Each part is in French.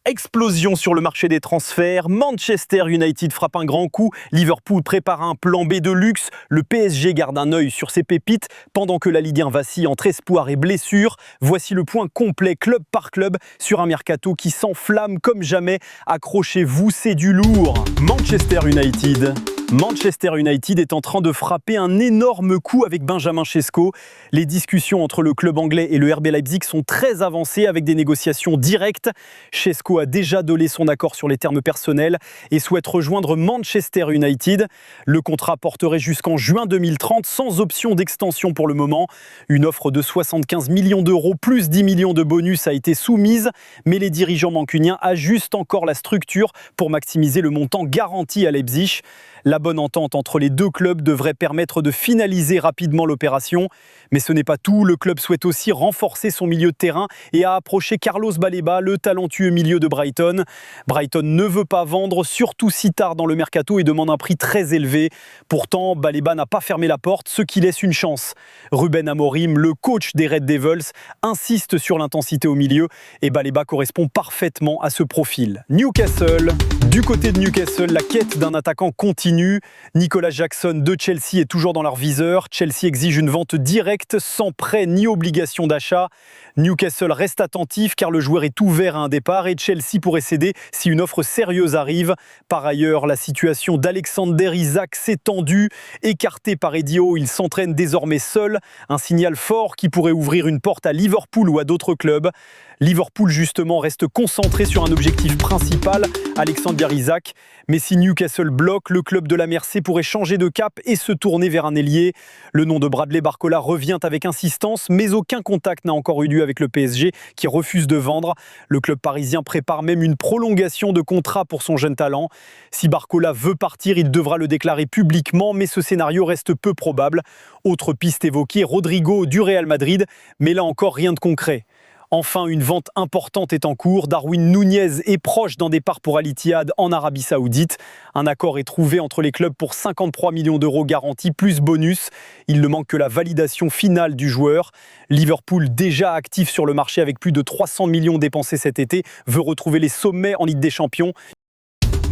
Explosion sur le marché des transferts, Manchester United frappe un grand coup, Liverpool prépare un plan B de luxe, le PSG garde un œil sur ses pépites, pendant que la Ligue 1 vacille entre espoir et blessure. Voici le point complet club par club sur un mercato qui s'enflamme comme jamais. Accrochez-vous, c'est du lourd. Manchester United est en train de frapper un énorme coup avec Benjamin Sesko. Les discussions entre le club anglais et le RB Leipzig sont très avancées avec des négociations directes. Sesko a déjà donné son accord sur les termes personnels et souhaite rejoindre Manchester United. Le contrat porterait jusqu'en juin 2030 sans option d'extension pour le moment. Une offre de 75 millions d'euros plus 10 millions de bonus a été soumise, mais les dirigeants mancuniens ajustent encore la structure pour maximiser le montant garanti à Leipzig. La bonne entente entre les deux clubs devrait permettre de finaliser rapidement l'opération. Mais ce n'est pas tout, le club souhaite aussi renforcer son milieu de terrain et a approché Carlos Baleba, le talentueux milieu de Brighton. Brighton ne veut pas vendre, surtout si tard dans le mercato, et demande un prix très élevé. Pourtant, Baleba n'a pas fermé la porte, ce qui laisse une chance. Ruben Amorim, le coach des Red Devils, insiste sur l'intensité au milieu et Baleba correspond parfaitement à ce profil. Newcastle. Du côté de Newcastle, la quête d'un attaquant continue. Nicolas Jackson de Chelsea est toujours dans leur viseur. Chelsea exige une vente directe, sans prêt ni obligation d'achat. Newcastle reste attentif car le joueur est ouvert à un départ et Chelsea pourrait céder si une offre sérieuse arrive. Par ailleurs, la situation d'Alexander Isak s'est tendue. Écarté par Eddie Howe, il s'entraîne désormais seul. Un signal fort qui pourrait ouvrir une porte à Liverpool ou à d'autres clubs. Liverpool, justement, reste concentré sur un objectif principal, Alexander Isak. Mais si Newcastle bloque, le club de la Mersey pourrait changer de cap et se tourner vers un ailier. Le nom de Bradley Barcola revient avec insistance, mais aucun contact n'a encore eu lieu avec le PSG, qui refuse de vendre. Le club parisien prépare même une prolongation de contrat pour son jeune talent. Si Barcola veut partir, il devra le déclarer publiquement, mais ce scénario reste peu probable. Autre piste évoquée, Rodrigo du Real Madrid, mais là encore rien de concret. Enfin, une vente importante est en cours. Darwin Núñez est proche d'un départ pour Al Ittihad en Arabie Saoudite. Un accord est trouvé entre les clubs pour 53 millions d'euros garantis plus bonus. Il ne manque que la validation finale du joueur. Liverpool, déjà actif sur le marché avec plus de 300 millions dépensés cet été, veut retrouver les sommets en Ligue des Champions.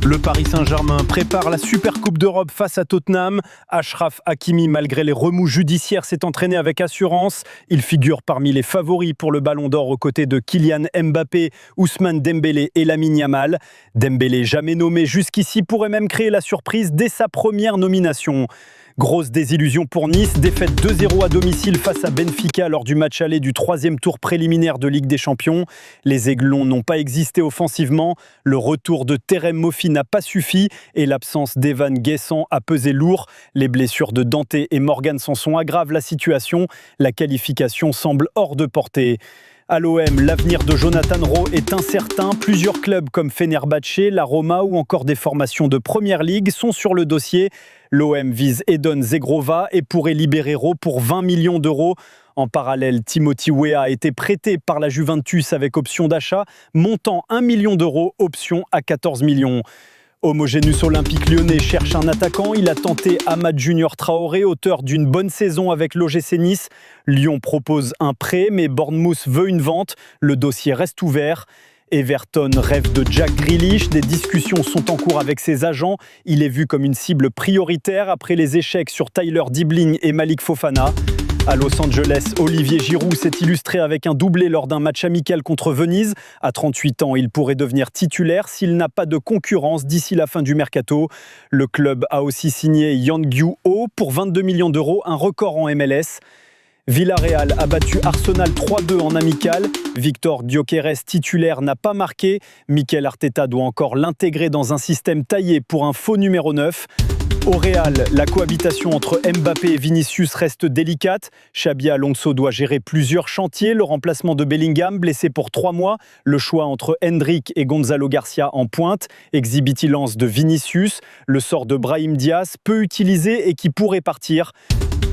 Le Paris Saint-Germain prépare la Super Coupe d'Europe face à Tottenham. Achraf Hakimi, malgré les remous judiciaires, s'est entraîné avec assurance. Il figure parmi les favoris pour le Ballon d'Or aux côtés de Kylian Mbappé, Ousmane Dembélé et Lamine Yamal. Dembélé, jamais nommé jusqu'ici, pourrait même créer la surprise dès sa première nomination. Grosse désillusion pour Nice, défaite 2-0 à domicile face à Benfica lors du match aller du 3e tour préliminaire de Ligue des Champions. Les Aiglons n'ont pas existé offensivement, le retour de Terem Moffi n'a pas suffi et l'absence d'Evan Guessant a pesé lourd. Les blessures de Dante et Morgan Sanson aggravent la situation, la qualification semble hors de portée. À l'OM, l'avenir de Jonathan Rowe est incertain. Plusieurs clubs comme Fenerbahçe, la Roma ou encore des formations de Première Ligue sont sur le dossier. L'OM vise Edon Zegrova et pourrait libérer Rowe pour 20 millions d'euros. En parallèle, Timothy Weah a été prêté par la Juventus avec option d'achat, montant 1 million d'euros, option à 14 millions. Homogénus Olympique Lyonnais cherche un attaquant. Il a tenté Amad Junior Traoré, auteur d'une bonne saison avec l'OGC Nice. Lyon propose un prêt, mais Bournemouth veut une vente. Le dossier reste ouvert. Everton rêve de Jack Grealish. Des discussions sont en cours avec ses agents. Il est vu comme une cible prioritaire après les échecs sur Tyler Dibling et Malik Fofana. À Los Angeles, Olivier Giroud s'est illustré avec un doublé lors d'un match amical contre Venise. À 38 ans, il pourrait devenir titulaire s'il n'a pas de concurrence d'ici la fin du mercato. Le club a aussi signé Young-Yu Oh pour 22 millions d'euros, un record en MLS. Villarreal a battu Arsenal 3-2 en amical. Victor Gyökeres, titulaire, n'a pas marqué. Mikel Arteta doit encore l'intégrer dans un système taillé pour un faux numéro 9. Au Real, la cohabitation entre Mbappé et Vinicius reste délicate. Xabi Alonso doit gérer plusieurs chantiers. Le remplacement de Bellingham, blessé pour 3 mois. Le choix entre Hendrick et Gonzalo Garcia en pointe. Exhibitilance de Vinicius. Le sort de Brahim Diaz, peu utilisé et qui pourrait partir.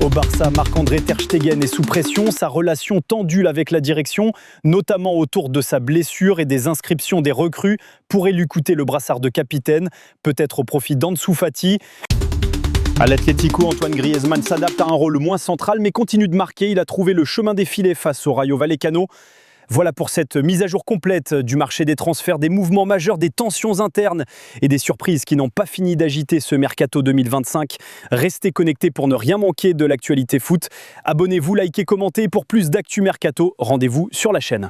Au Barça, Marc-André Ter Stegen est sous pression. Sa relation tendue avec la direction, notamment autour de sa blessure et des inscriptions des recrues, pourrait lui coûter le brassard de capitaine, peut-être au profit d'Ansu Fati. À l'Atlético, Antoine Griezmann s'adapte à un rôle moins central mais continue de marquer. Il a trouvé le chemin des filets face au Rayo Vallecano. Voilà pour cette mise à jour complète du marché des transferts, des mouvements majeurs, des tensions internes et des surprises qui n'ont pas fini d'agiter ce mercato 2025. Restez connectés pour ne rien manquer de l'actualité foot. Abonnez-vous, likez, commentez. Pour plus d'actu mercato, rendez-vous sur la chaîne.